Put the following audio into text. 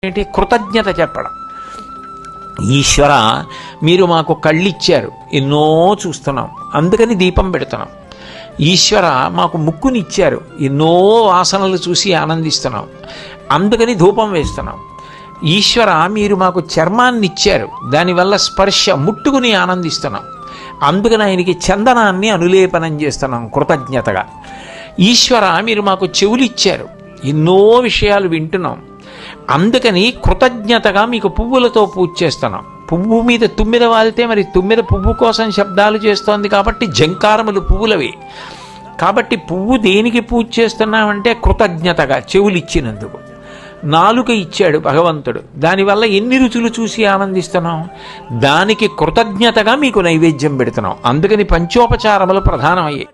ఏంటి? కృతజ్ఞత చెప్పడం. ఈశ్వర, మీరు మాకు కళ్ళిచ్చారు, ఎన్నో చూస్తున్నాం, అందుకని దీపం పెడుతున్నాం. ఈశ్వర, మాకు ముక్కునిచ్చారు, ఎన్నో వాసనలు చూసి ఆనందిస్తున్నాం, అందుకని ధూపం వేస్తున్నాం. ఈశ్వర, మీరు మాకు చర్మాన్ని ఇచ్చారు, దానివల్ల స్పర్శ ముట్టుకుని ఆనందిస్తున్నాం, అందుకని ఆయనకి చందనాన్ని అనులేపనం చేస్తున్నాం కృతజ్ఞతగా. ఈశ్వర, మీరు మాకు చెవులు ఇచ్చారు, ఎన్నో విషయాలు వింటున్నాం, అందుకని కృతజ్ఞతగా మీకు పువ్వులతో పూజ చేస్తున్నాం. పువ్వు మీద తుమ్మిద వాలితే మరి తుమ్మిద పువ్వు కోసం శబ్దాలు చేస్తోంది కాబట్టి జంకారములు పువ్వులవి. కాబట్టి పువ్వు దేనికి పూజ చేస్తున్నామంటే కృతజ్ఞతగా, చెవులు ఇచ్చినందుకు. నాలుక ఇచ్చాడు భగవంతుడు, దానివల్ల ఎన్ని రుచులు చూసి ఆనందిస్తున్నాం, దానికి కృతజ్ఞతగా మీకు నైవేద్యం పెడుతున్నాం. అందుకని పంచోపచారములు ప్రధానమయ్యాయి.